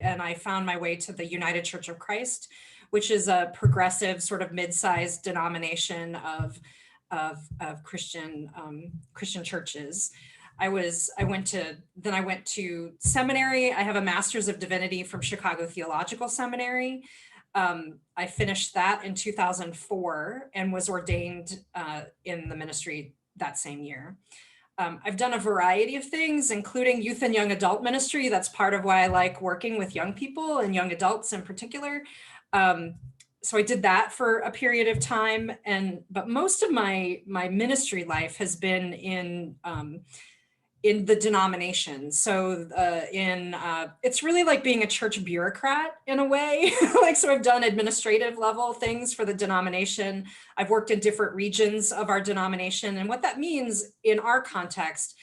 and I found my way to the United Church of Christ, which is a progressive sort of mid-sized denomination of Christian churches. I went to seminary. I have a master's of divinity from Chicago Theological Seminary. I finished that in 2004 and was ordained in the ministry that same year. I've done a variety of things, including youth and young adult ministry. That's part of why I like working with young people and young adults in particular. So I did that for a period of time, but most of my ministry life has been in the denomination. So it's really like being a church bureaucrat in a way. So I've done administrative level things for the denomination. I've worked in different regions of our denomination. And what that means in our context,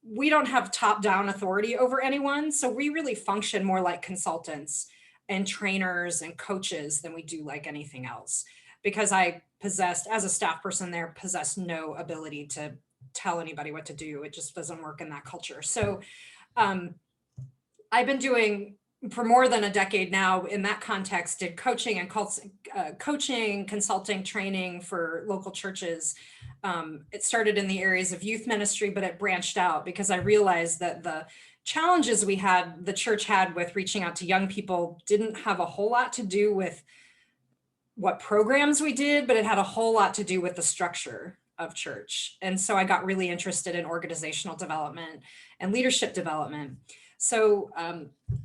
we don't have top-down authority over anyone. So we really function more like consultants and trainers and coaches than we do like anything else. Because I possessed, as a staff person there, possessed no ability to tell anybody what to do. It just doesn't work in that culture. So I've been doing, for more than a decade now, in that context, did coaching and coaching, consulting, training for local churches. It started in the areas of youth ministry, but it branched out because I realized that the challenges the church had with reaching out to young people didn't have a whole lot to do with what programs we did, but it had a whole lot to do with the structure of church. And so I got really interested in organizational development and leadership development. So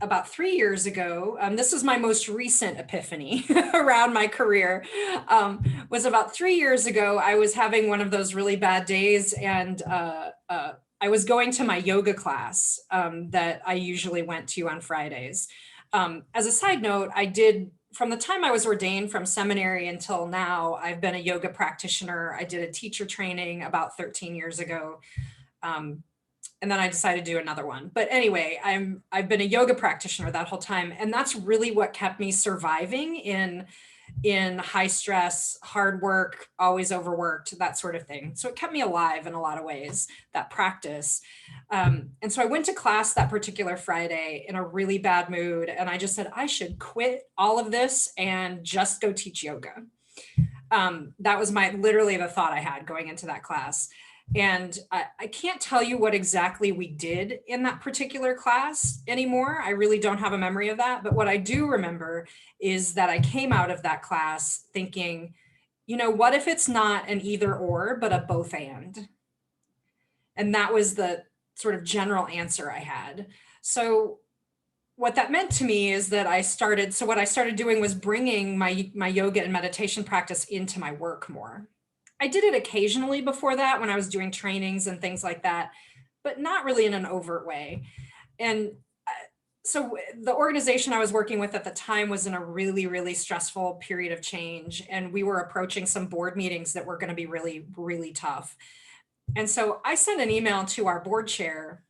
about 3 years ago, this was my most recent epiphany around my career, was about 3 years ago. I was having one of those really bad days, and I was going to my yoga class that I usually went to on Fridays. As a side note, from the time I was ordained from seminary until now, I've been a yoga practitioner. I did a teacher training about 13 years ago. And then I decided to do another one. But anyway, I've been a yoga practitioner that whole time. And that's really what kept me surviving in high stress, hard work, always overworked, that sort of thing. So it kept me alive in a lot of ways, that practice. And so I went to class that particular Friday in a really bad mood. And I just said, I should quit all of this and just go teach yoga. That was literally the thought I had going into that class. And I can't tell you what exactly we did in that particular class anymore. I really don't have a memory of that. But what I do remember is that I came out of that class thinking, what if it's not an either or, but a both and? And that was the sort of general answer I had. So what that meant to me is that what I started doing was bringing my yoga and meditation practice into my work more. I did it occasionally before that when I was doing trainings and things like that, but not really in an overt way. And so the organization I was working with at the time was in a really, really stressful period of change. And we were approaching some board meetings that were going to be really, really tough. And so I sent an email to our board chair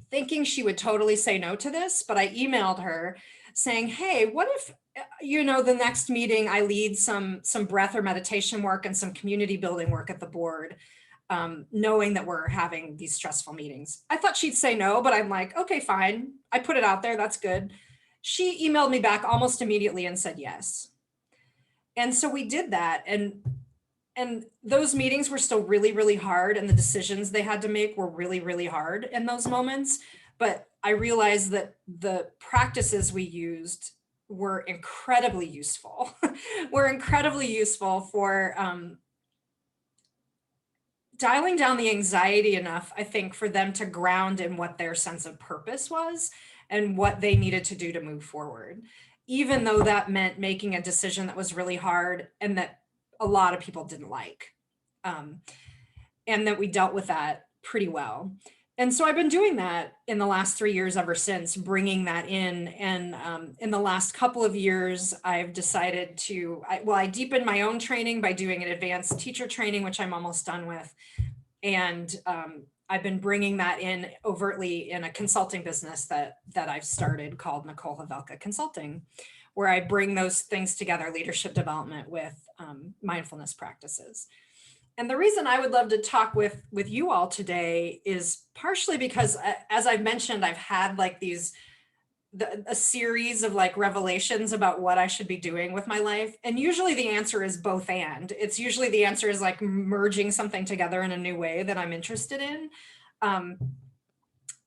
thinking she would totally say no to this, but I emailed her saying, hey, what if, the next meeting I lead some breath or meditation work and some community building work at the board, knowing that we're having these stressful meetings. I thought she'd say no, but I'm like, okay, fine. I put it out there. That's good. She emailed me back almost immediately and said yes. And so we did that. And those meetings were still really, really hard. And the decisions they had to make were really, really hard in those moments. But I realized that the practices we used were incredibly useful. Were incredibly useful for dialing down the anxiety enough, I think, for them to ground in what their sense of purpose was and what they needed to do to move forward, even though that meant making a decision that was really hard and that a lot of people didn't like, and that we dealt with that pretty well. And so I've been doing that in the last 3 years ever since, bringing that in. And in the last couple of years, I've decided I deepened my own training by doing an advanced teacher training, which I'm almost done with. And I've been bringing that in overtly in a consulting business that I've started called Nicole Havelka Consulting, where I bring those things together, leadership development with mindfulness practices. And the reason I would love to talk with you all today is partially because, as I've mentioned, I've had like these a series of like revelations about what I should be doing with my life. And usually the answer is both and. It's usually the answer is like merging something together in a new way that I'm interested in,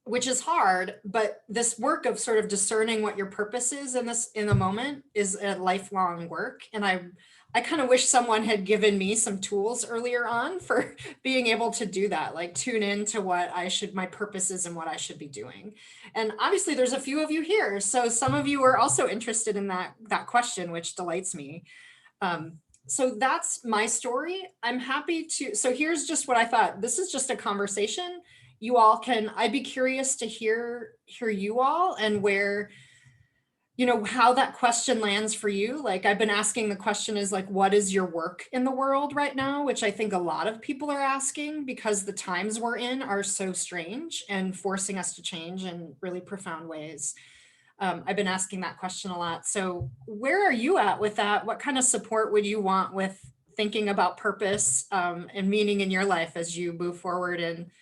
which is hard. But this work of sort of discerning what your purpose is in the moment is a lifelong work. And I kind of wish someone had given me some tools earlier on for being able to do that, like tune into what my purpose is and what I should be doing. And obviously there's a few of you here. So some of you are also interested in that question, which delights me. So that's my story. I'm happy to, so here's just what I thought. This is just a conversation. You all I'd be curious to hear you all and where, how that question lands for you. Like I've been asking the question is like, what is your work in the world right now? Which I think a lot of people are asking because the times we're in are so strange and forcing us to change in really profound ways. I've been asking that question a lot. So where are you at with that? What kind of support would you want with thinking about purpose and meaning in your life as you move forward and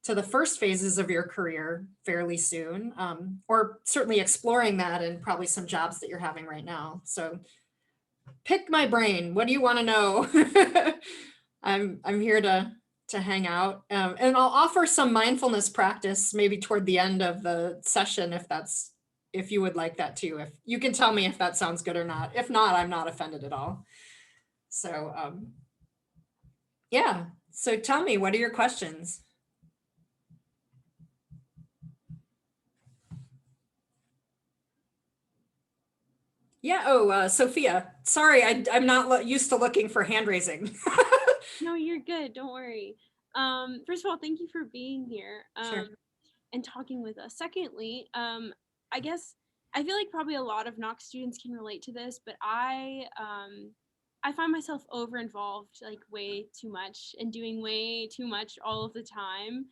to the first phases of your career fairly soon, or certainly exploring that and probably some jobs that you're having right now. So pick my brain. What do you want to know? I'm here to hang out, and I'll offer some mindfulness practice maybe toward the end of the session if you would like that too. If you can tell me if that sounds good or not. If not, I'm not offended at all. So yeah. So tell me, what are your questions? Yeah. Oh, Sophia. Sorry, I'm not used to looking for hand raising. No, you're good. Don't worry. First of all, thank you for being here Sure. and talking with us. Secondly, I guess I feel like probably a lot of Knox students can relate to this, but I find myself over involved like way too much and doing way too much all of the time.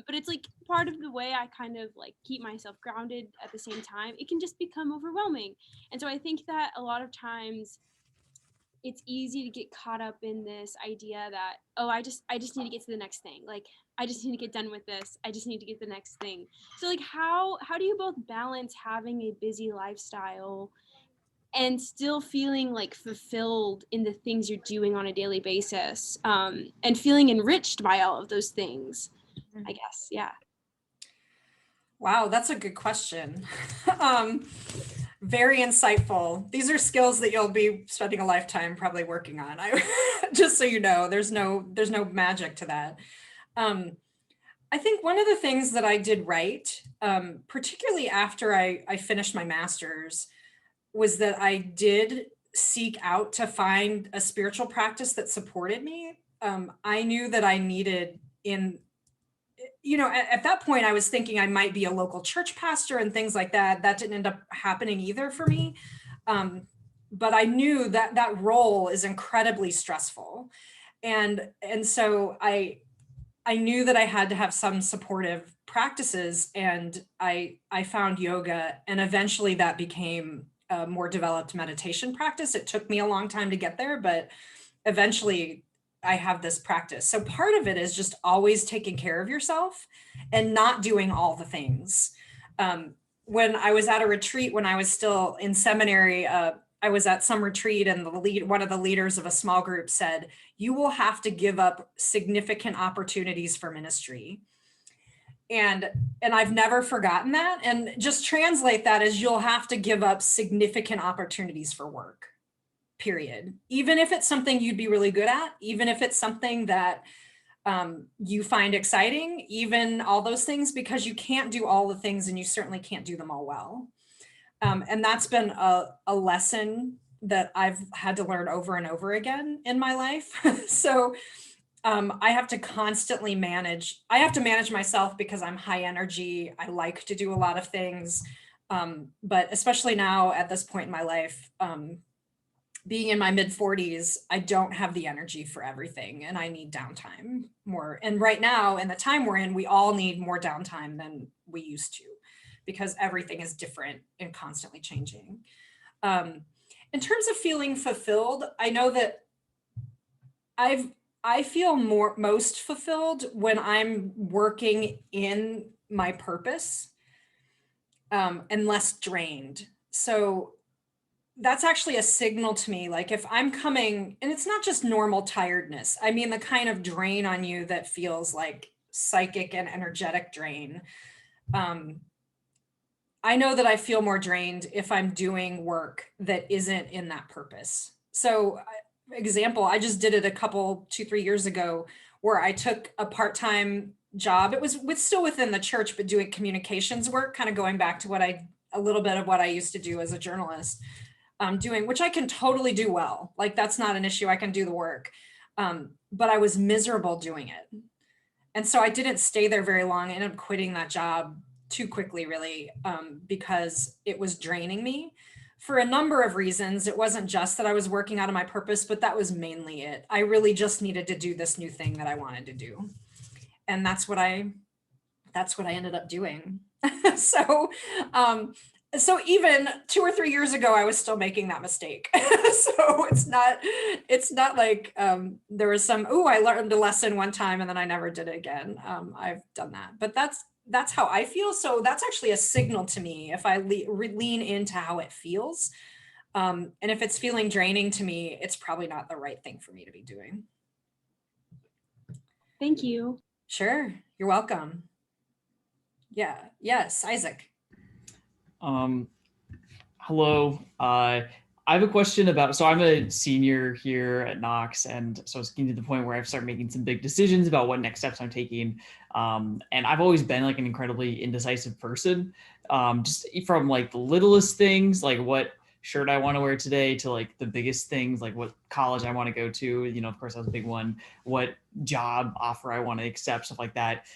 But it's like part of the way I kind of like keep myself grounded at the same time. It can just become overwhelming. And so I think that a lot of times it's easy to get caught up in this idea that, oh, I just need to get to the next thing. Like I just need to get done with this. I just need to get the next thing. So like how do you both balance having a busy lifestyle and still feeling like fulfilled in the things you're doing on a daily basis, and feeling enriched by all of those things, I guess. Yeah. Wow, that's a good question. Very insightful. These are skills that you'll be spending a lifetime probably working on. Just so you know, there's no magic to that. I think one of the things that I did right, particularly after I finished my master's, was that I did seek out to find a spiritual practice that supported me. I knew that I needed at that point I was thinking I might be a local church pastor and things like that. That didn't end up happening either for me. But I knew that that role is incredibly stressful. And so I knew that I had to have some supportive practices, and I found yoga, and eventually that became a more developed meditation practice. It took me a long time to get there, but eventually I have this practice. So part of it is just always taking care of yourself and not doing all the things. When I was at a retreat, when I was still in seminary, I was at some retreat, and one of the leaders of a small group said, "You will have to give up significant opportunities for ministry." And I've never forgotten that. And just translate that as you'll have to give up significant opportunities for work, period. Even if it's something you'd be really good at, even if it's something that you find exciting, even all those things, because you can't do all the things and you certainly can't do them all well. And that's been a lesson that I've had to learn over and over again in my life. So I have to constantly manage. I have to manage myself because I'm high energy. I like to do a lot of things. But especially now at this point in my life, being in my mid 40s, I don't have the energy for everything, and I need downtime more. And right now, in the time we're in, we all need more downtime than we used to, because everything is different and constantly changing. In terms of feeling fulfilled, I know that I feel most fulfilled when I'm working in my purpose. and less drained. So that's actually a signal to me. Like if I'm coming, and it's not just normal tiredness, I mean the kind of drain on you that feels like psychic and energetic drain. I know that I feel more drained if I'm doing work that isn't in that purpose. So example, I just did it a couple, 2-3 years ago, where I took a part-time job. It was still within the church, but doing communications work, kind of going back to a little bit of what I used to do as a journalist. Doing, which I can totally do well. Like that's not an issue. I can do the work. But I was miserable doing it. And so I didn't stay there very long. I ended up quitting that job too quickly, really, because it was draining me for a number of reasons. It wasn't just that I was working out of my purpose, but that was mainly it. I really just needed to do this new thing that I wanted to do. And that's what I ended up doing. So, so even 2 or 3 years ago, I was still making that mistake. So it's not like there was some, oh, I learned a lesson one time and then I never did it again. I've done that, but that's how I feel. So that's actually a signal to me if I lean into how it feels. And if it's feeling draining to me, it's probably not the right thing for me to be doing. Thank you. Sure. You're welcome. Yeah. Yes. Isaac. Hello. I have a question about, so I'm a senior here at Knox, and so it's getting to the point where I've started making some big decisions about what next steps I'm taking. And I've always been like an incredibly indecisive person, just from like the littlest things, like what shirt I want to wear today, to like the biggest things, like what college I want to go to. You know, of course, that was a big one. What job offer I want to accept, stuff like that.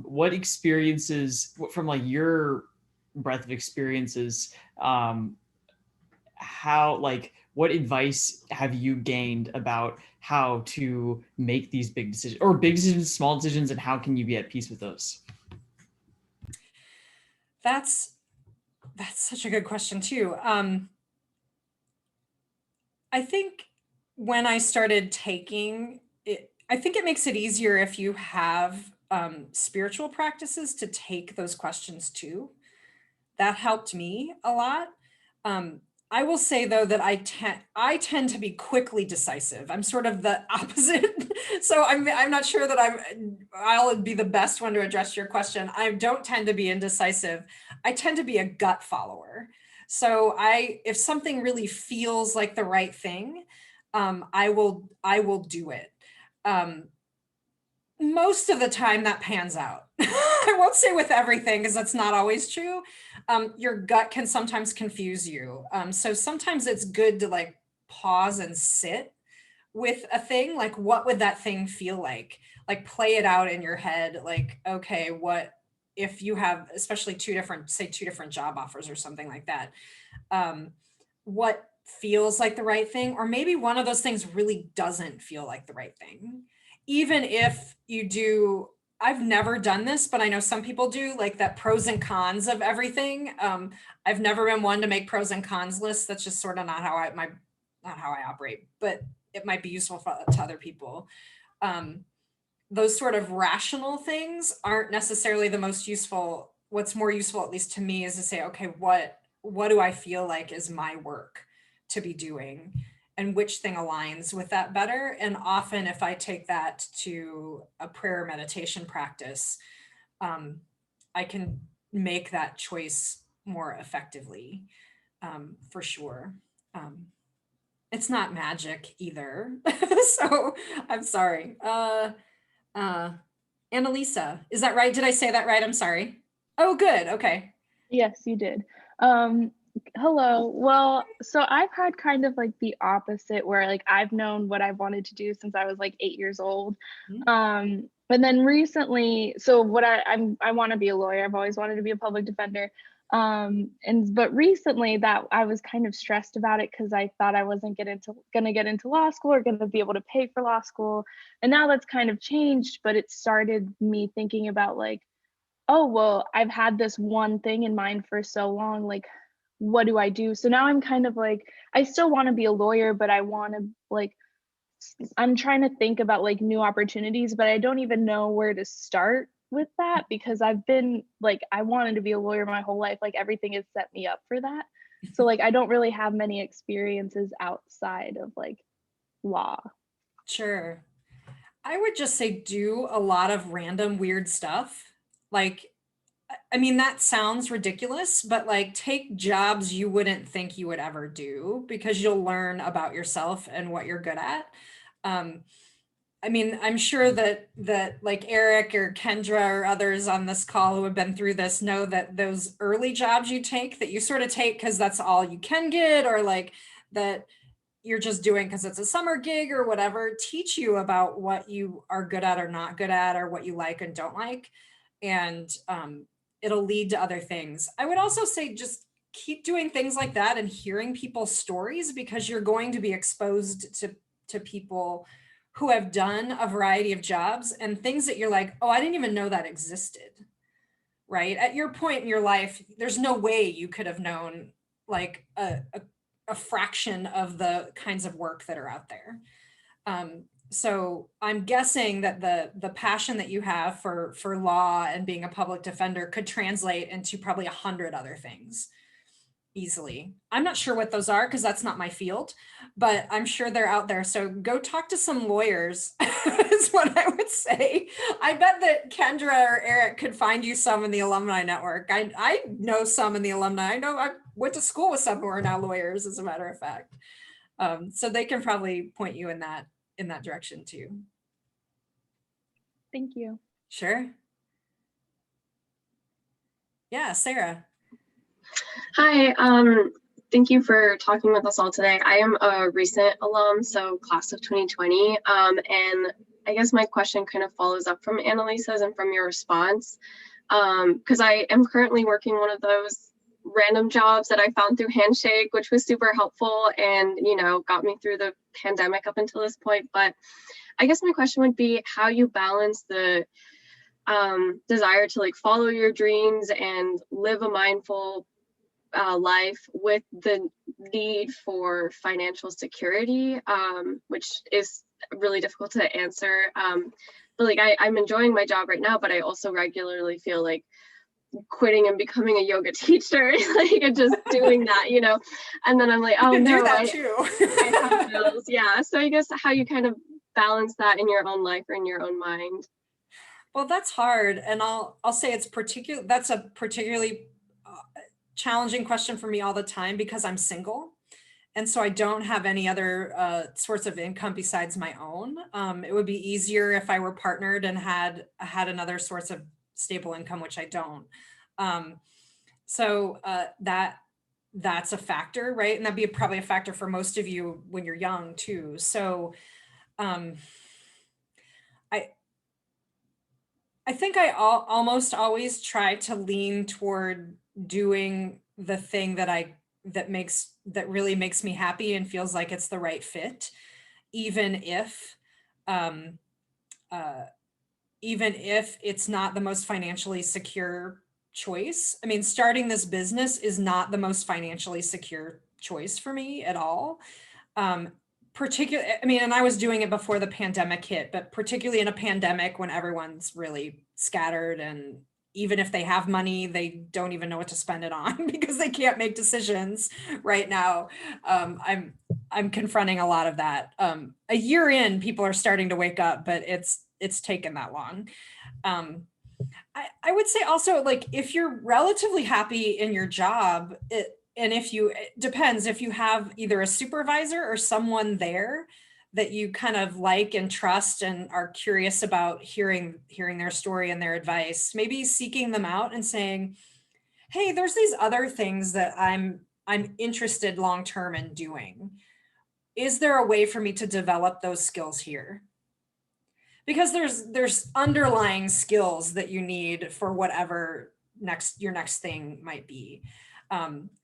What experiences from like your breadth of experiences, how, like, what advice have you gained about how to make these big decisions, or big decisions, small decisions, and how can you be at peace with those? That's such a good question too. I think when I started taking it, I think it makes it easier if you have spiritual practices to take those questions to. That helped me a lot. I will say though that I tend to be quickly decisive. I'm sort of the opposite. So I'm not sure that I'll be the best one to address your question. I don't tend to be indecisive. I tend to be a gut follower. So if something really feels like the right thing, I will do it. Most of the time that pans out. I won't say with everything because that's not always true. Your gut can sometimes confuse you. So sometimes it's good to like pause and sit with a thing. Like, what would that thing feel like? Like play it out in your head. Like, okay, what if you have, especially two different job offers or something like that? What feels like the right thing? Or maybe one of those things really doesn't feel like the right thing. Even if you do, I've never done this, but I know some people do, like that pros and cons of everything. I've never been one to make pros and cons lists. That's just sort of not how I operate, but it might be useful to other people. Those sort of rational things aren't necessarily the most useful. What's more useful, at least to me, is to say, okay, what do I feel like is my work to be doing? And which thing aligns with that better? And often if I take that to a prayer meditation practice, I can make that choice more effectively, for sure. It's not magic either. So I'm sorry. Annalisa, is that right? Did I say that right? I'm sorry. Oh, good. Okay. Yes, you did. Hello. Well, so I've had kind of like the opposite where like I've known what I wanted to do since I was like 8 years old. And then recently, so what I want to be a lawyer. I've always wanted to be a public defender. But recently that I was kind of stressed about it because I thought I wasn't gonna get into law school or gonna be able to pay for law school. And now that's kind of changed, but it started me thinking about like, oh, well, I've had this one thing in mind for so long, like, what do I do? So now I'm kind of like, I still want to be a lawyer, but I want to like, I'm trying to think about like new opportunities, but I don't even know where to start. with that because I've been like, I wanted to be a lawyer my whole life. Like everything has set me up for that. So like, I don't really have many experiences outside of like law. Sure. I would just say do a lot of random weird stuff. Like, I mean, that sounds ridiculous, but like take jobs you wouldn't think you would ever do because you'll learn about yourself and what you're good at. I mean, I'm sure that like Eric or Kendra or others on this call who have been through this know that those early jobs you take that you sort of take because that's all you can get, or like that you're just doing because it's a summer gig or whatever, teach you about what you are good at or not good at, or what you like and don't like. And it'll lead to other things. I would also say just keep doing things like that and hearing people's stories, because you're going to be exposed to people who have done a variety of jobs and things that you're like, oh, I didn't even know that existed, right? At your point in your life, there's no way you could have known like a fraction of the kinds of work that are out there. So I'm guessing that the passion that you have for law and being a public defender could translate into probably 100 other things easily. I'm not sure what those are because that's not my field, but I'm sure they're out there. So go talk to some lawyers is what I would say. I bet that Kendra or Eric could find you some in the alumni network. I know some in the alumni. I know I went to school with some who are now lawyers, as a matter of fact. So they can probably point you in that direction too. Thank you. Sure. Yeah, Sarah. Hi, thank you for talking with us all today. I am a recent alum, so class of 2020, and I guess my question kind of follows up from Annalisa's and from your response, because I am currently working one of those random jobs that I found through Handshake, which was super helpful and, you know, got me through the pandemic up until this point. But I guess my question would be how you balance the desire to like follow your dreams and live a mindful life with the need for financial security, which is really difficult to answer. But like I'm enjoying my job right now, but I also regularly feel like quitting and becoming a yoga teacher, like and just doing that, you know. And then I'm like, oh no, I have bills. Yeah. So I guess how you kind of balance that in your own life or in your own mind. Well, that's hard, and I'll say that's a particularly challenging question for me all the time because I'm single, and so I don't have any other sorts of income besides my own. It would be easier if I were partnered and had another source of stable income, which I don't. So that's a factor, right? And that'd be probably a factor for most of you when you're young too. So I think I almost always try to lean toward doing the thing that really makes me happy and feels like it's the right fit, even if it's not the most financially secure choice. I mean, starting this business is not the most financially secure choice for me at all. And I was doing it before the pandemic hit, but particularly in a pandemic when everyone's really scattered, and even if they have money, they don't even know what to spend it on because they can't make decisions right now. I'm confronting a lot of that. A year in, people are starting to wake up, but it's taken that long. I would say also, like, if you're relatively happy in your job, it depends if you have either a supervisor or someone there that you kind of like and trust and are curious about hearing their story and their advice, maybe seeking them out and saying, hey, there's these other things that I'm interested long-term in doing. Is there a way for me to develop those skills here? Because there's underlying skills that you need for whatever your next thing might be.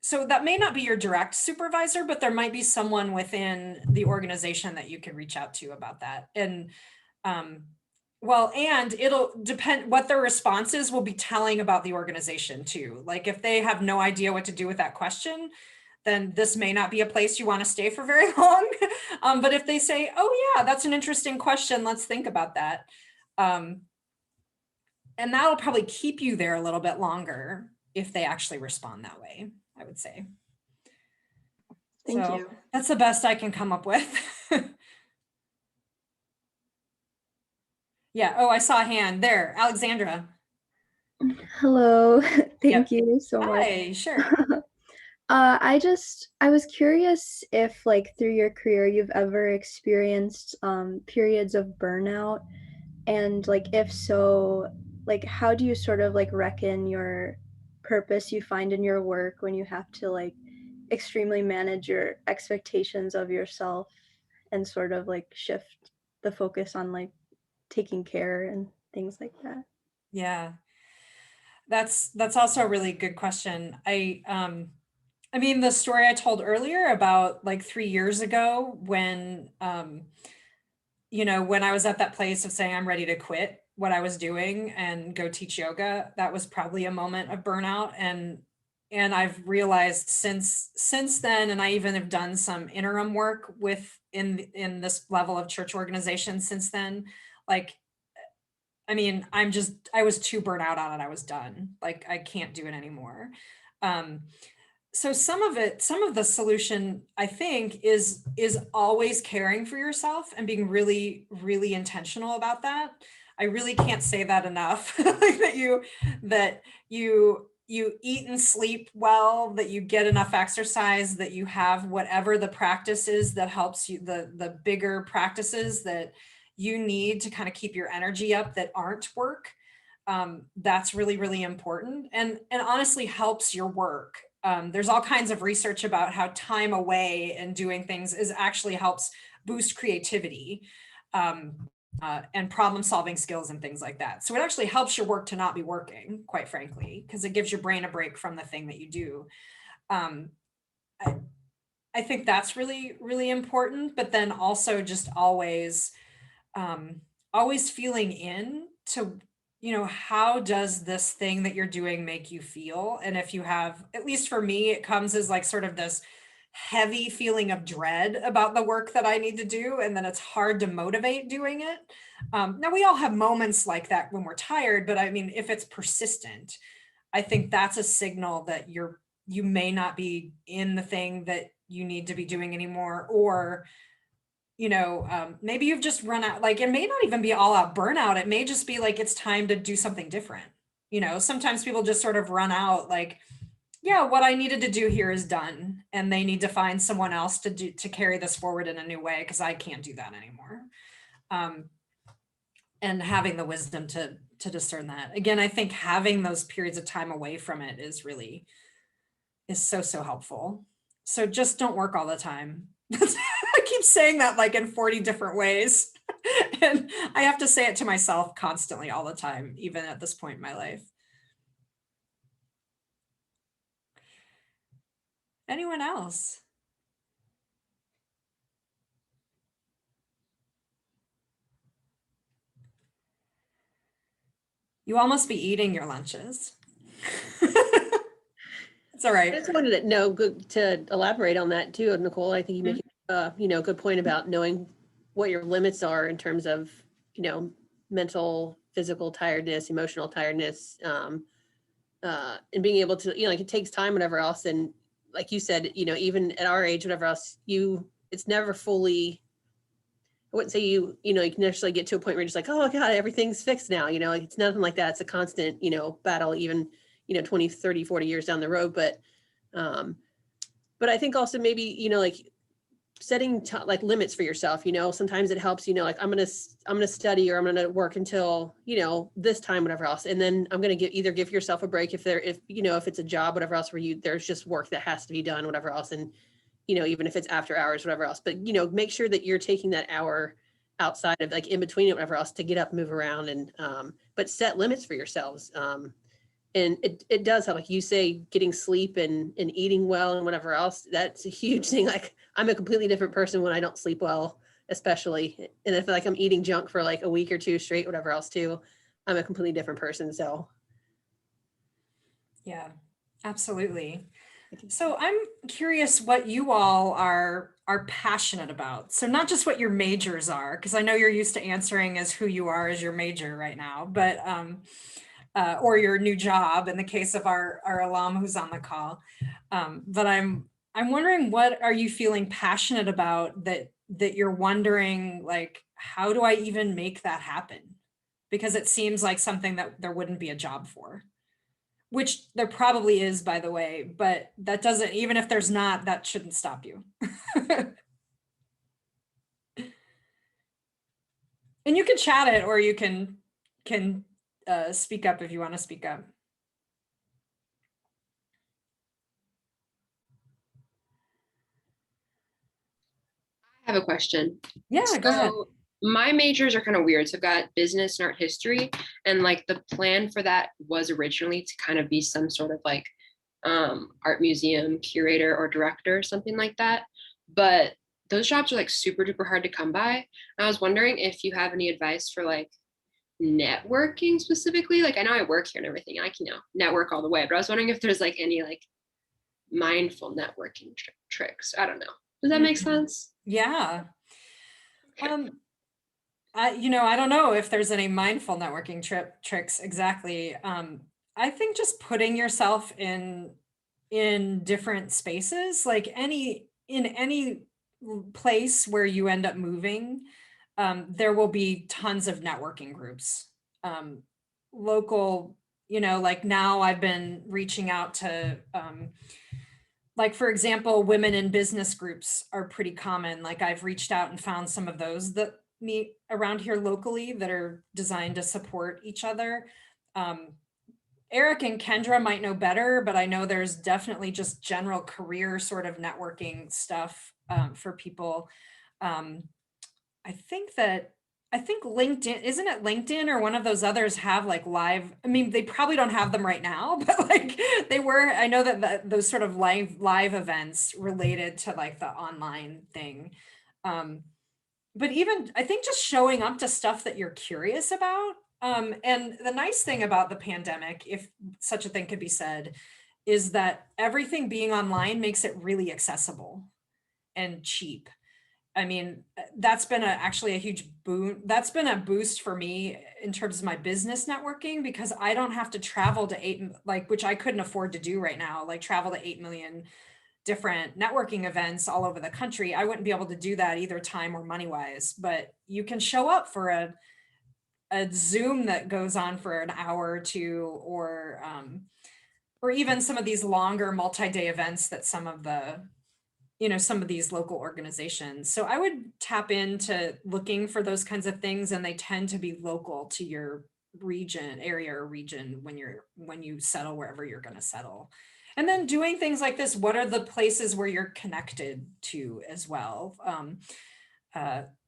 So that may not be your direct supervisor, but there might be someone within the organization that you can reach out to about that. And and it'll depend what their response is will be telling about the organization too. Like if they have no idea what to do with that question, then this may not be a place you want to stay for very long. But if they say, oh yeah, that's an interesting question, let's think about that. and that'll probably keep you there a little bit longer if they actually respond that way, I would say. Thank you. That's the best I can come up with. Yeah. Oh, I saw a hand there. Alexandra. Hello, Yep. thank you so much. Hi, sure. I was curious if like through your career you've ever experienced periods of burnout, and like if so, like how do you sort of like reckon your purpose you find in your work when you have to like extremely manage your expectations of yourself and sort of like shift the focus on like taking care and things like that? Yeah. That's also a really good question. I mean, the story I told earlier about like 3 years ago when, when I was at that place of saying I'm ready to quit what I was doing and go teach yoga, that was probably a moment of burnout. And I've realized since then, and I even have done some interim work in this level of church organization since then, like, I mean, I was too burnt out on it. I was done. Like, I can't do it anymore. So some of the solution, I think, is always caring for yourself and being really, really intentional about that. I really can't say that enough. Like that you eat and sleep well, that you get enough exercise, that you have whatever the practice is that helps you, the bigger practices that you need to kind of keep your energy up that aren't work. That's really, really important, and honestly helps your work. There's all kinds of research about how time away and doing things actually helps boost creativity and problem solving skills and things like that. So it actually helps your work to not be working, quite frankly, because it gives your brain a break from the thing that you do. I think that's really, really important, but then also just always feeling in to, how does this thing that you're doing make you feel? And if you have, at least for me, it comes as like sort of this heavy feeling of dread about the work that I need to do. And then it's hard to motivate doing it. Now we all have moments like that when we're tired, but I mean, if it's persistent, I think that's a signal that you may not be in the thing that you need to be doing anymore, or maybe you've just run out, like it may not even be all out burnout. It may just be like, it's time to do something different. Sometimes people just sort of run out like, yeah, what I needed to do here is done. And they need to find someone else to carry this forward in a new way, because I can't do that anymore. And having the wisdom to discern that. Again, I think having those periods of time away from it is so helpful. So just don't work all the time. I keep saying that like in 40 different ways. And I have to say it to myself constantly all the time, even at this point in my life. Anyone else? You all must be eating your lunches. It's all right. I just wanted to know, good to elaborate on that too, Nicole. I think you make a good point about knowing what your limits are in terms of, mental, physical tiredness, emotional tiredness, and being able to, like it takes time, whatever else. And like you said, even at our age, whatever else, it's never fully, I wouldn't say you can necessarily get to a point where you're just like, oh God, everything's fixed now. Like it's nothing like that. It's a constant, battle, even, 20, 30, 40 years down the road. But I think also maybe, like setting like limits for yourself, sometimes it helps, like I'm going to study, or I'm going to work until, this time, whatever else. And then I'm going to either give yourself a break if it's a job, whatever else, where there's just work that has to be done, whatever else. And, even if it's after hours, whatever else, but, make sure that you're taking that hour outside of like in between it, whatever else, to get up, move around, and, but set limits for yourselves. And it does help, like you say, getting sleep and eating well and whatever else. That's a huge thing. Like I'm a completely different person when I don't sleep well, especially. And if like I'm eating junk for like a week or two straight, whatever else too, I'm a completely different person. So. Yeah, absolutely. So I'm curious what you all are passionate about. So not just what your majors are, because I know you're used to answering as who you are as your major right now, but or your new job in the case of our alum who's on the call. But I'm wondering, what are you feeling passionate about that you're wondering, like, how do I even make that happen? Because it seems like something that there wouldn't be a job for. Which there probably is, by the way, but that doesn't, even if there's not, that shouldn't stop you. And you can chat it, or you can speak up if you want to speak up. I have a question. Yeah, go ahead. My majors are kind of weird. So I've got business and art history, and like the plan for that was originally to kind of be some sort of like art museum curator or director, something like that. But those jobs are like super duper hard to come by. And I was wondering if you have any advice for like networking specifically. Like I know I work here and everything, I can, network all the way, but I was wondering if there's like any like mindful networking tricks. I don't know. Does that make sense? Yeah. I don't know if there's any mindful networking tricks exactly. I think just putting yourself in different spaces, like in any place where you end up moving, there will be tons of networking groups. Local, like now I've been reaching out to, like, for example, women in business groups are pretty common. Like I've reached out and found some of those that meet around here locally that are designed to support each other. Eric and Kendra might know better, but I know there's definitely just general career sort of networking stuff for people. I think LinkedIn, isn't it LinkedIn or one of those others have like live, I mean, they probably don't have them right now, but like they were, I know that those sort of live events related to like the online thing. But even, I think just showing up to stuff that you're curious about. And the nice thing about the pandemic, if such a thing could be said, is that everything being online makes it really accessible and cheap. I mean, that's been actually a huge boon. That's been a boost for me in terms of my business networking, because I don't have to travel to which I couldn't afford to do right now, like travel to 8 million different networking events all over the country. I wouldn't be able to do that either time or money wise, but you can show up for a Zoom that goes on for an hour or two, or even some of these longer multi-day events that some of these local organizations. So I would tap into looking for those kinds of things, and they tend to be local to your area or region when you settle wherever you're going to settle. And then doing things like this, what are the places where you're connected to as well?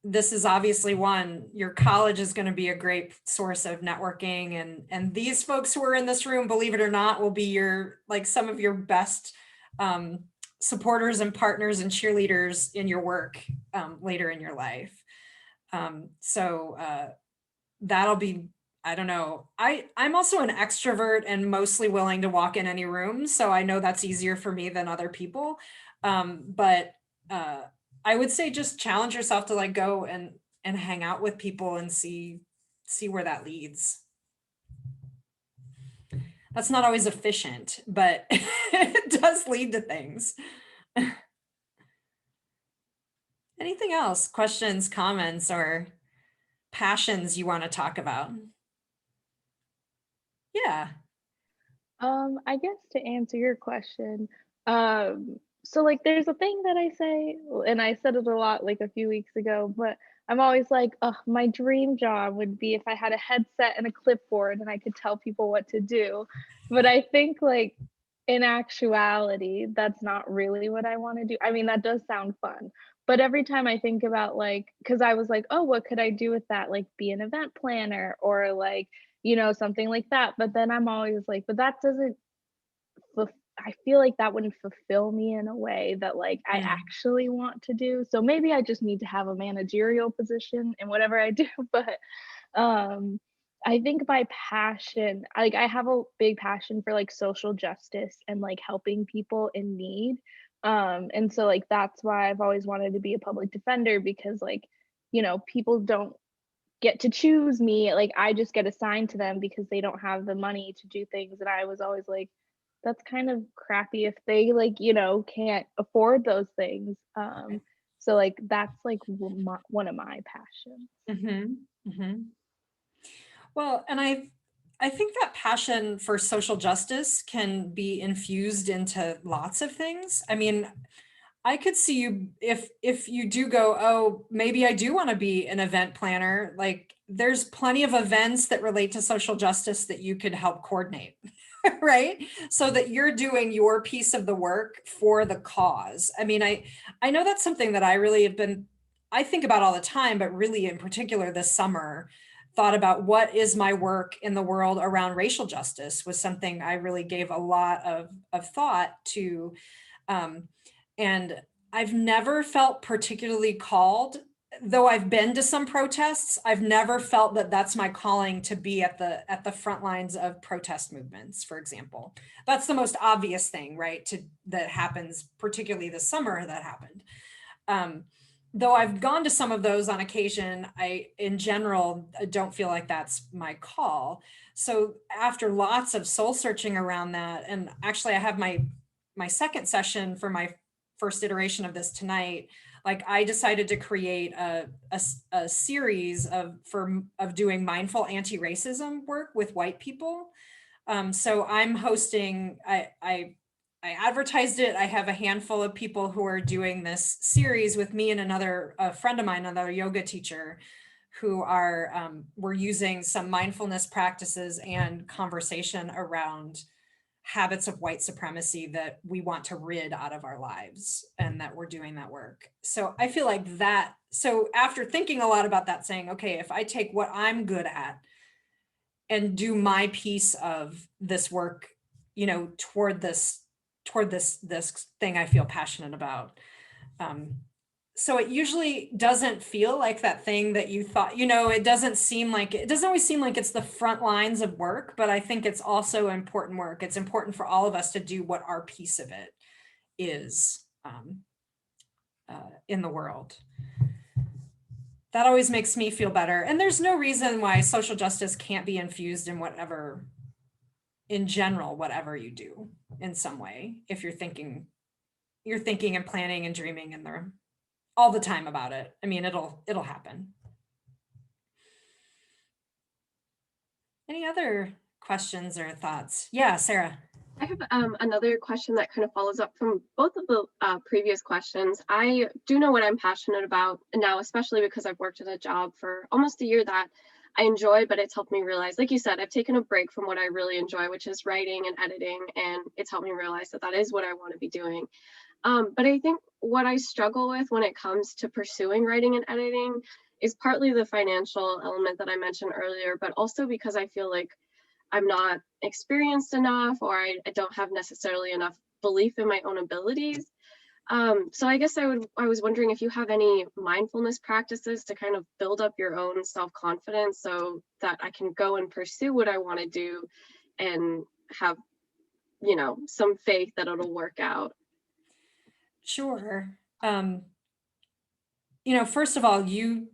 This is obviously one. Your college is going to be a great source of networking, and these folks who are in this room, believe it or not, will be some of your best supporters and partners and cheerleaders in your work later in your life. So that'll be, I don't know. I'm also an extrovert and mostly willing to walk in any room. So I know that's easier for me than other people. But I would say just challenge yourself to like go and hang out with people and see where that leads. That's not always efficient, but it does lead to things. Anything else? Questions, comments, or passions you want to talk about? Yeah. I guess to answer your question, so like there's a thing that I say, and I said it a lot like a few weeks ago, but I'm always like, oh, my dream job would be if I had a headset and a clipboard and I could tell people what to do. But I think like in actuality, that's not really what I want to do. I mean, that does sound fun, but every time I think about like, because I was like, oh, what could I do with that? Like be an event planner or like, something like that. But then I'm always like, but that doesn't, I feel like that wouldn't fulfill me in a way that like I actually want to do. So maybe I just need to have a managerial position in whatever I do. But I think my passion, like I have a big passion for like social justice and like helping people in need. And so like that's why I've always wanted to be a public defender, because like, you know, people don't get to choose me. Like I just get assigned to them because they don't have the money to do things. And I was always like, that's kind of crappy if they like, you know, can't afford those things. So like that's like one of my passions. Mm-hmm. Mm-hmm. Well, and I think that passion for social justice can be infused into lots of things. I mean, I could see you if you do go, oh, maybe I do want to be an event planner. Like there's plenty of events that relate to social justice that you could help coordinate, right? So that you're doing your piece of the work for the cause. I mean, I know that's something that I really have been, I think about all the time, but really in particular this summer, thought about what is my work in the world around racial justice was something I really gave a lot of thought to. And I've never felt particularly called, though I've been to some protests. I've never felt that that's my calling to be at the front lines of protest movements, for example. That's the most obvious thing, right? That happens, particularly this summer that happened. Though I've gone to some of those on occasion, I, in general, don't feel like that's my call. So after lots of soul searching around that, and actually I have my second session for my first iteration of this tonight, like I decided to create a series of doing mindful anti-racism work with white people. So I'm hosting, I advertised it. I have a handful of people who are doing this series with me and a friend of mine, another yoga teacher, who are, we're using some mindfulness practices and conversation around habits of white supremacy that we want to rid out of our lives, and that we're doing that work. So I feel like that, so after thinking a lot about that, saying, okay, if I take what I'm good at and do my piece of this work, you know, toward this thing I feel passionate about. So it usually doesn't feel like that thing that you thought, you know, it doesn't always seem like it's the front lines of work, but I think it's also important work. It's important for all of us to do what our piece of it is in the world. That always makes me feel better. And there's no reason why social justice can't be infused in whatever, in general, whatever you do in some way. If you're thinking and planning and dreaming and they're all the time about it. I mean, it'll happen. Any other questions or thoughts? Yeah, Sarah. I have another question that kind of follows up from both of the previous questions. I do know what I'm passionate about now, especially because I've worked at a job for almost a year that I enjoy, but it's helped me realize, like you said, I've taken a break from what I really enjoy, which is writing and editing, and it's helped me realize that that is what I want to be doing. But I think what I struggle with when it comes to pursuing writing and editing is partly the financial element that I mentioned earlier, but also because I feel like I'm not experienced enough, or I don't have necessarily enough belief in my own abilities. So I guess I was wondering if you have any mindfulness practices to kind of build up your own self-confidence so that I can go and pursue what I want to do and have, you know, some faith that it'll work out. Sure. You know, first of all, you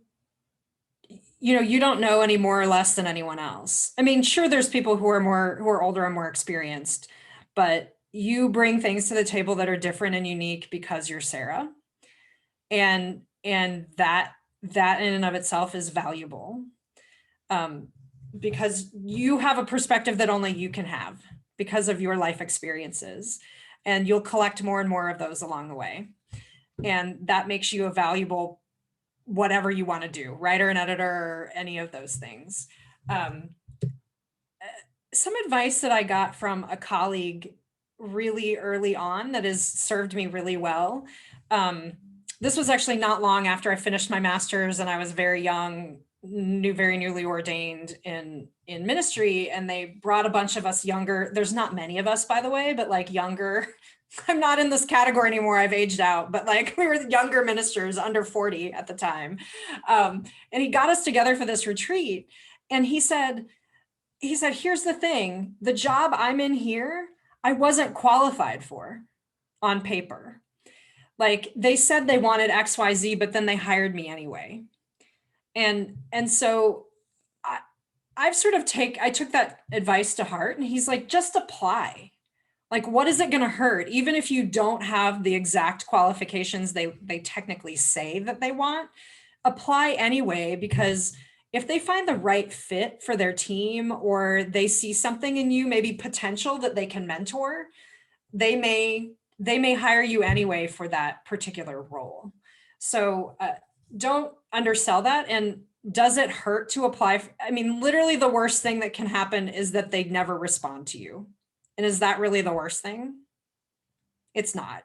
don't know any more or less than anyone else. I mean, sure, there's people who are older and more experienced, but you bring things to the table that are different and unique because you're Sarah. And that in and of itself is valuable. Because you have a perspective that only you can have because of your life experiences. And you'll collect more and more of those along the way. And that makes you a valuable whatever you want to do, writer and editor, or any of those things. Some advice that I got from a colleague really early on that has served me really well. This was actually not long after I finished my master's, and I was very young, very newly ordained in ministry, and they brought a bunch of us younger. There's not many of us, by the way, but like younger. I'm not in this category anymore. I've aged out, but like we were younger ministers, under 40 at the time. And he got us together for this retreat. And he said, he said, here's the thing, the job I'm in here, I wasn't qualified for on paper. Like they said they wanted XYZ, but then they hired me anyway. And so I took that advice to heart, and he's like, just apply. Like, what is it going to hurt? Even if you don't have the exact qualifications they technically say that they want, apply anyway, because if they find the right fit for their team, or they see something in you, maybe potential that they can mentor, they may hire you anyway for that particular role. So don't undersell that. And does it hurt to apply? I mean, literally the worst thing that can happen is that they never respond to you. And is that really the worst thing? It's not.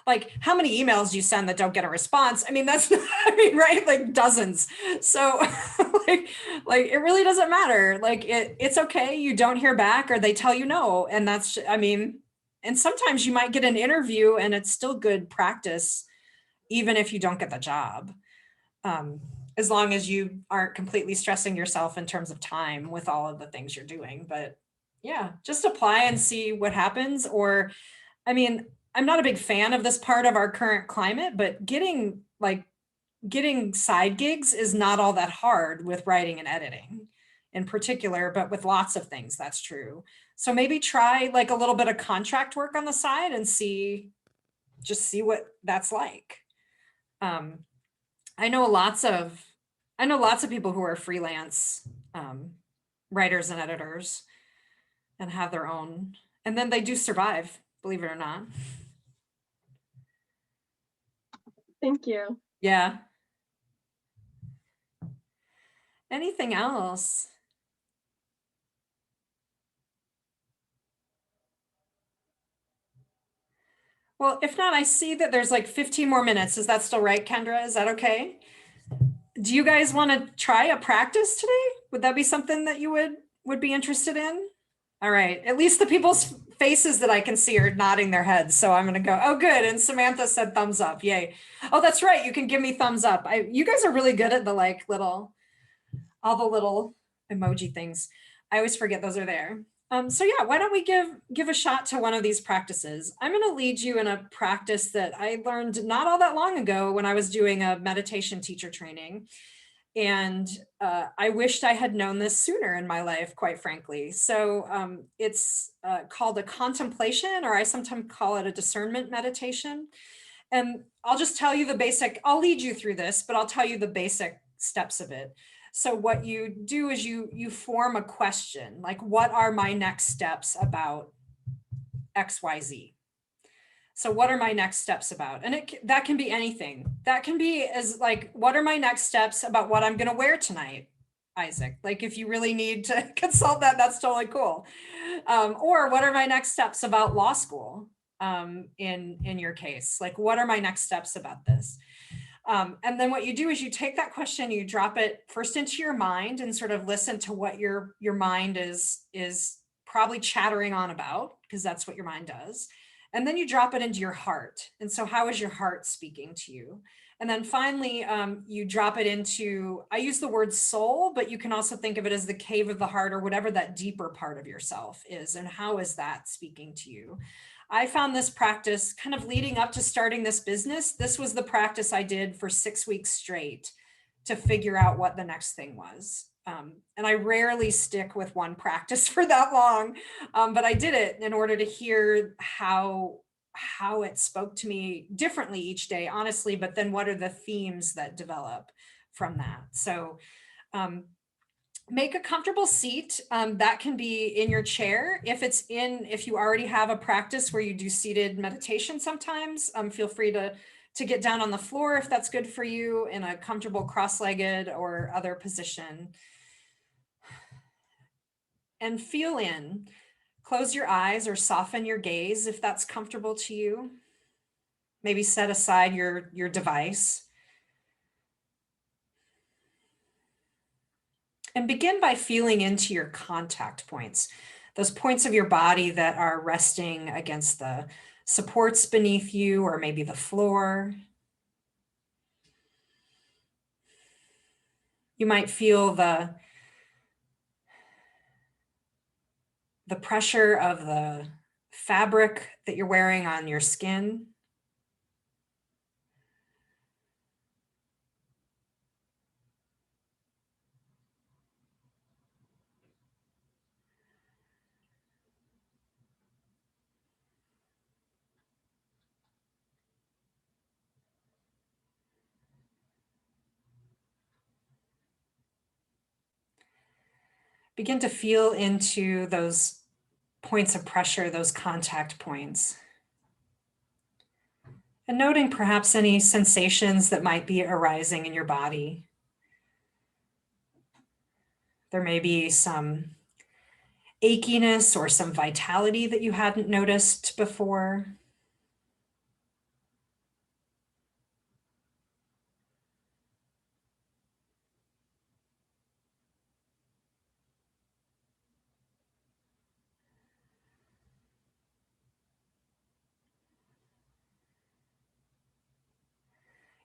Like, how many emails do you send that don't get a response? I mean, that's not, I mean, right? Like dozens. So like it really doesn't matter. Like it's okay. You don't hear back, or they tell you no. And that's, I mean, and sometimes you might get an interview and it's still good practice, even if you don't get the job. As long as you aren't completely stressing yourself in terms of time with all of the things you're doing. But yeah, just apply and see what happens. Or, I mean, I'm not a big fan of this part of our current climate, but getting side gigs is not all that hard with writing and editing in particular, but with lots of things, that's true. So maybe try like a little bit of contract work on the side and see what that's like. I know lots of people who are freelance writers and editors and have their own, and then they do survive, believe it or not. Thank you. Yeah. Anything else? Well, if not, I see that there's like 15 more minutes. Is that still right, Kendra? Is that okay? Do you guys want to try a practice today? Would that be something that you would be interested in? All right. At least the people's faces that I can see are nodding their heads. So I'm going to go, oh, good. And Samantha said thumbs up. Yay. Oh, that's right. You can give me thumbs up. You guys are really good at the like all the little emoji things. I always forget those are there. So yeah, why don't we give a shot to one of these practices? I'm going to lead you in a practice that I learned not all that long ago when I was doing a meditation teacher training. And I wished I had known this sooner in my life, quite frankly. So it's called a contemplation, or I sometimes call it a discernment meditation. And I'll just tell you the basic, I'll lead you through this, but I'll tell you the basic steps of it. So what you do is you form a question, like, what are my next steps about XYZ? So what are my next steps about? And that can be anything. That can be as like, what are my next steps about what I'm going to wear tonight, Isaac? Like if you really need to consult that, that's totally cool. Or what are my next steps about law school? In your case, like, what are my next steps about this? And then what you do is you take that question, you drop it first into your mind and sort of listen to what your mind is probably chattering on about, because that's what your mind does. And then you drop it into your heart. And so how is your heart speaking to you? And then finally, you drop it into, I use the word soul, but you can also think of it as the cave of the heart, or whatever that deeper part of yourself is. And how is that speaking to you? I found this practice kind of leading up to starting this business. This was the practice I did for 6 weeks straight to figure out what the next thing was. And I rarely stick with one practice for that long, but I did it in order to hear how it spoke to me differently each day, honestly, but then what are the themes that develop from that? So make a comfortable seat. That can be in your chair. If you already have a practice where you do seated meditation sometimes, feel free to get down on the floor if that's good for you, in a comfortable cross-legged or other position. And feel in. Close your eyes or soften your gaze if that's comfortable to you. Maybe set aside your device. And begin by feeling into your contact points, those points of your body that are resting against the supports beneath you, or maybe the floor. You might feel the the pressure of the fabric that you're wearing on your skin. Begin to feel into those points of pressure, those contact points. And noting perhaps any sensations that might be arising in your body. There may be some achiness or some vitality that you hadn't noticed before.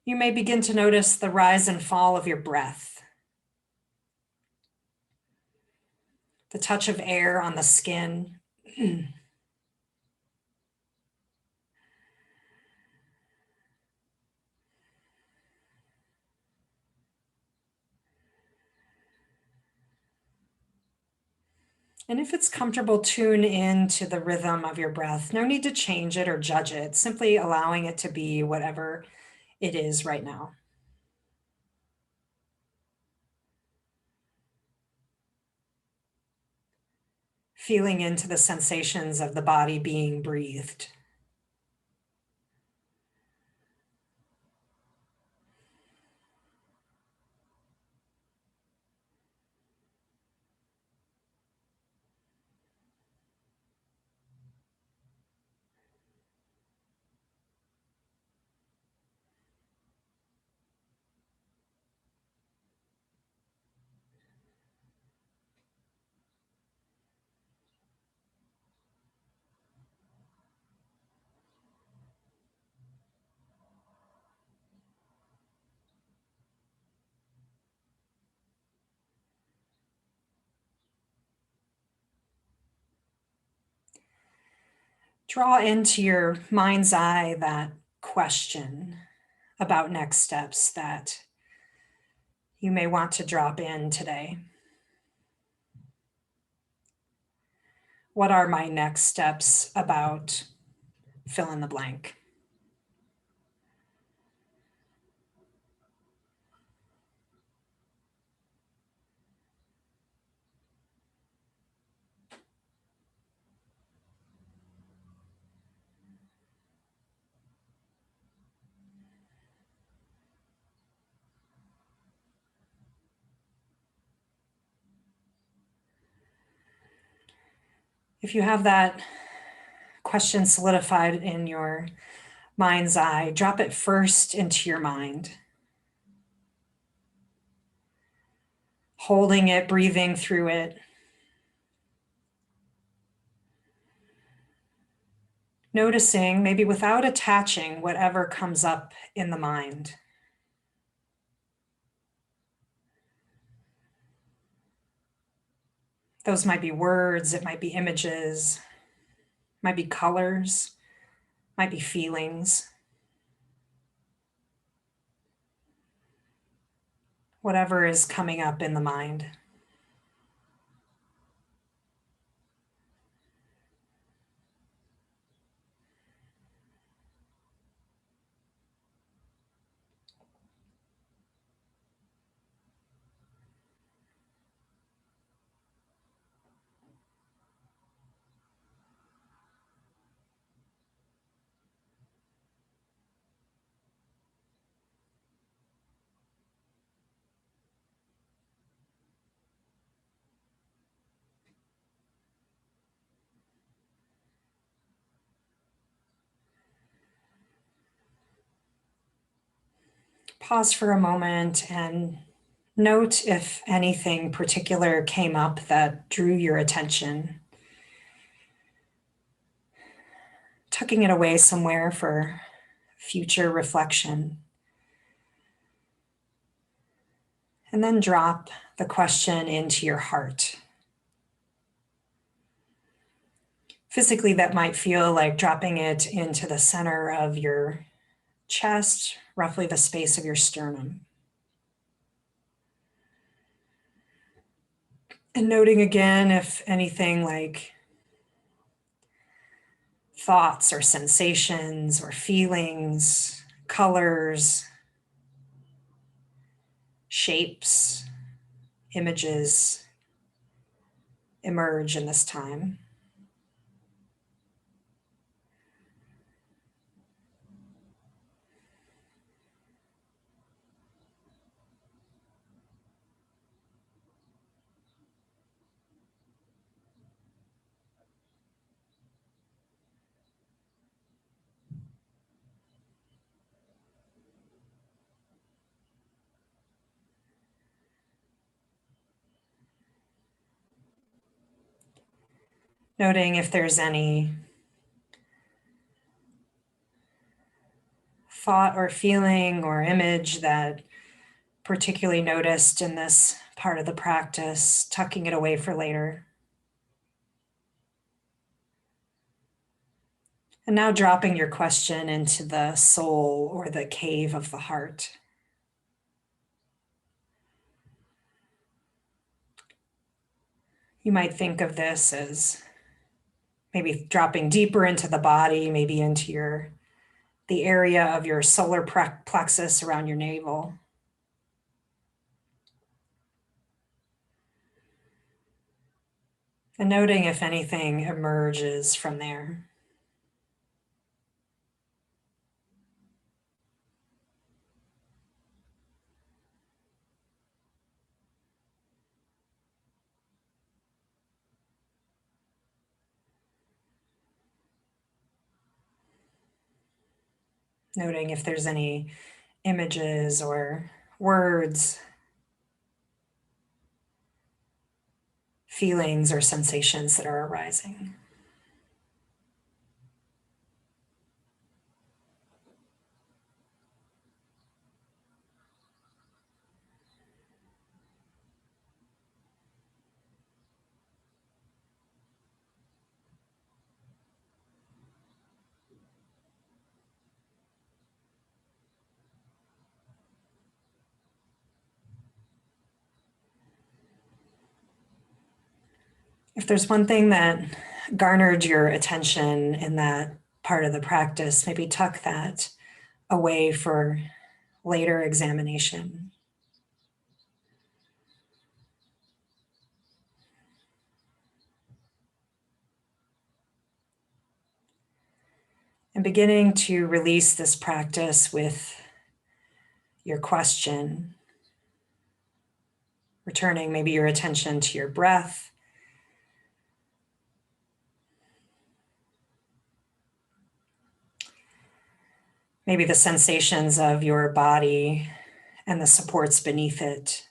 You may begin to notice the rise and fall of your breath, the touch of air on the skin. And if it's comfortable, tune in to the rhythm of your breath. No need to change it or judge it, simply allowing it to be whatever it is right now. Feeling into the sensations of the body being breathed. Draw into your mind's eye that question about next steps that you may want to drop in today. What are my next steps about fill in the blank? If you have that question solidified in your mind's eye, drop it first into your mind. Holding it, breathing through it. Noticing, maybe without attaching, whatever comes up in the mind. Those might be words, it might be images, might be colors, might be feelings. Whatever is coming up in the mind. Pause for a moment and note if anything particular came up that drew your attention. Tucking it away somewhere for future reflection. And then drop the question into your heart. Physically, that might feel like dropping it into the center of your chest, roughly the space of your sternum. And noting again if anything like thoughts or sensations or feelings, colors, shapes, images emerge in this time. Noting if there's any thought or feeling or image that particularly noticed in this part of the practice, tucking it away for later. And now dropping your question into the soul or the cave of the heart. You might think of this as maybe dropping deeper into the body, maybe into the area of your solar plexus around your navel. And noting if anything emerges from there. Noting if there's any images or words, feelings or sensations that are arising. If there's one thing that garnered your attention in that part of the practice, maybe tuck that away for later examination. And beginning to release this practice with your question, returning maybe your attention to your breath. Maybe the sensations of your body and the supports beneath it.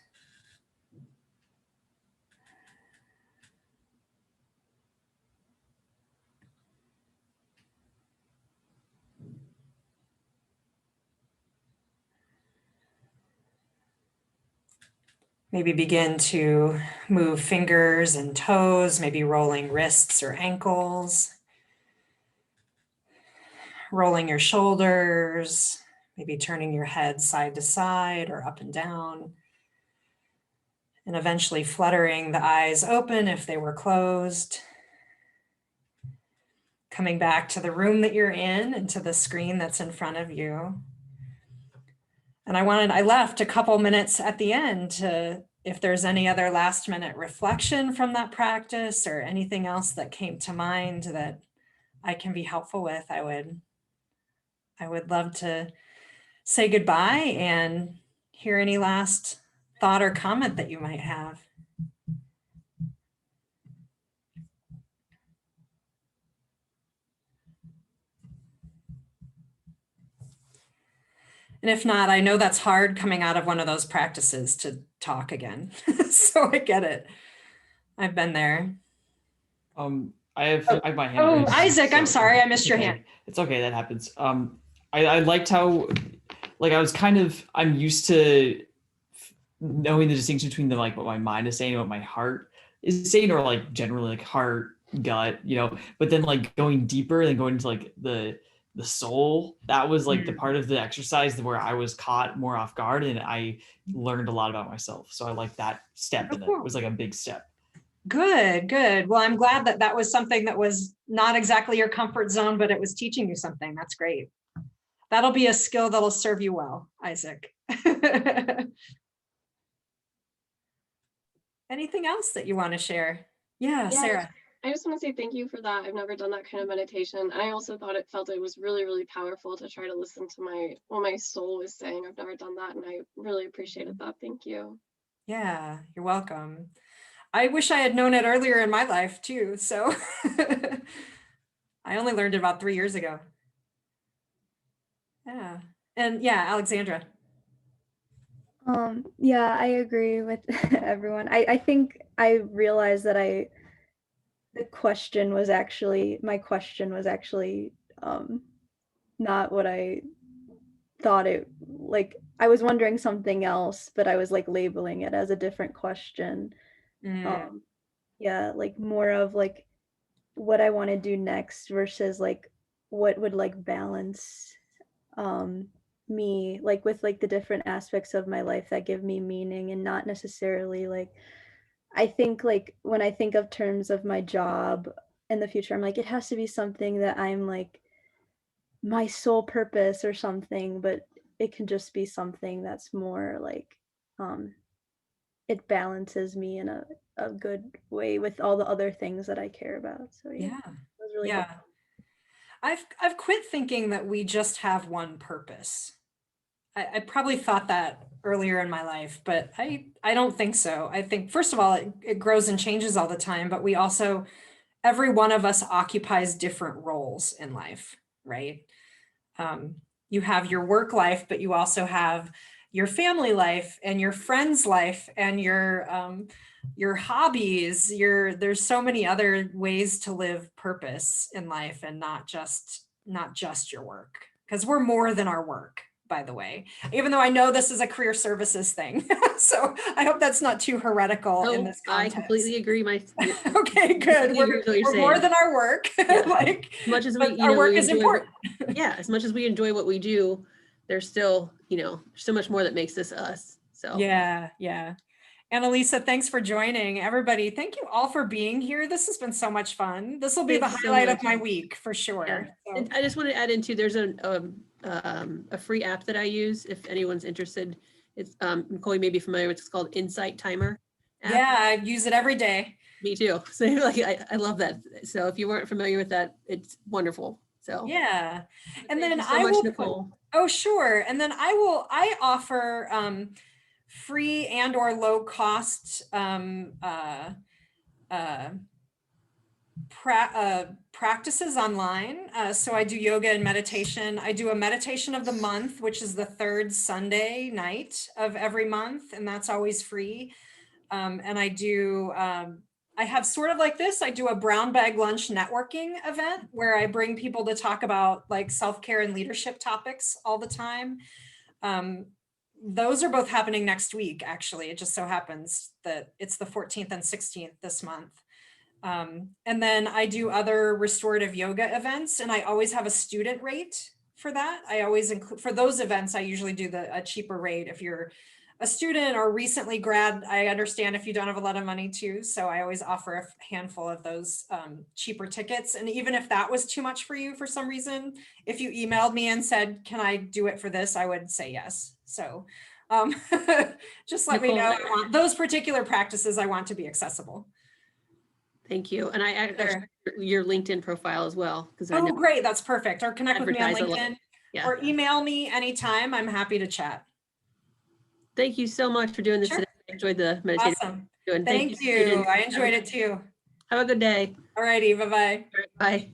Maybe begin to move fingers and toes, maybe rolling wrists or ankles, rolling your shoulders, maybe turning your head side to side or up and down, and eventually fluttering the eyes open if they were closed. Coming back to the room that you're in and to the screen that's in front of you. And I left a couple minutes at the end to, if there's any other last minute reflection from that practice or anything else that came to mind that I can be helpful with, I would love to say goodbye and hear any last thought or comment that you might have. And if not, I know that's hard coming out of one of those practices to talk again. So I get it. I've been there. I have my hand Oh, raised, Isaac, so I'm sorry, I missed your okay. hand. It's okay, that happens. I liked how, like, I'm used to knowing the distinction between what my mind is saying and what my heart is saying, or like generally like heart gut, but then like going deeper and going into like the soul, that was like the part of the exercise where I was caught more off guard and I learned a lot about myself. So I like that step in it. It was like a big step. Good, good. Well, I'm glad that that was something that was not exactly your comfort zone, but it was teaching you something. That's great. That'll be a skill that'll serve you well, Isaac. Anything else that you want to share? Yeah, Sarah. I just want to say thank you for that. I've never done that kind of meditation. I also felt it was really, really powerful to try to listen to what my soul was saying. I've never done that, and I really appreciated that. Thank you. Yeah, you're welcome. I wish I had known it earlier in my life too. So I only learned it about 3 years ago. Yeah. And yeah, Alexandra. Yeah, I agree with everyone. I think I realized that my question was actually not what I thought it, like I was wondering something else, but I was like labeling it as a different question. Yeah, like more of like what I want to do next versus like what would like balance me like with like the different aspects of my life that give me meaning, and not necessarily like I think like when I think of terms of my job in the future, I'm like it has to be something that I'm like my sole purpose or something, but it can just be something that's more like it balances me in a good way with all the other things that I care about. So yeah, it was really helpful. I've quit thinking that we just have one purpose. I probably thought that earlier in my life, but I don't think so. I think, first of all, it grows and changes all the time, but we also, every one of us occupies different roles in life, right? You have your work life, but you also have your family life and your friends life and your hobbies. There's so many other ways to live purpose in life, and not just your work, because we're more than our work, by the way, even though I know this is a career services thing. So I hope that's not too heretical in this context. I completely agree. Okay, good. We're more than our work. Yeah. Like, as much as our work is important. Yeah, as much as we enjoy what we do, there's still, so much more that makes this us. So yeah. Annalisa, thanks for joining. Everybody, thank you all for being here. This has been so much fun. This will be the highlight of my week for sure. Yeah. So. And I just want to add into, there's a free app that I use if anyone's interested. It's Nicole, you may be familiar with. It's called Insight Timer app. Yeah, I use it every day. Me too. So like I love that. So if you weren't familiar with that, it's wonderful. So yeah. And thank then you so much, Nicole. Oh, sure. And then I offer free and or low cost practices online. So I do yoga and meditation. I do a meditation of the month, which is the third Sunday night of every month, and that's always free. And I have sort of like this, I do a brown bag lunch networking event where I bring people to talk about like self-care and leadership topics all the time. Those are both happening next week, actually. It just so happens that it's the 14th and 16th this month. And then I do other restorative yoga events, and I always have a student rate for that. I always include, for those events, I usually do a cheaper rate. If you're a student or recently grad, I understand if you don't have a lot of money too. So I always offer a handful of those cheaper tickets. And even if that was too much for you for some reason, if you emailed me and said, can I do it for this? I would say yes. So just let me know. Those particular practices I want to be accessible. Thank you. And I actually your LinkedIn profile as well. Oh, great. That's perfect. Or connect with me on LinkedIn or email me anytime. I'm happy to chat. Thank you so much for doing this today. I enjoyed the meditation. Awesome. Thank you. I enjoyed it too. Have a good day. All righty. Bye-bye. Bye.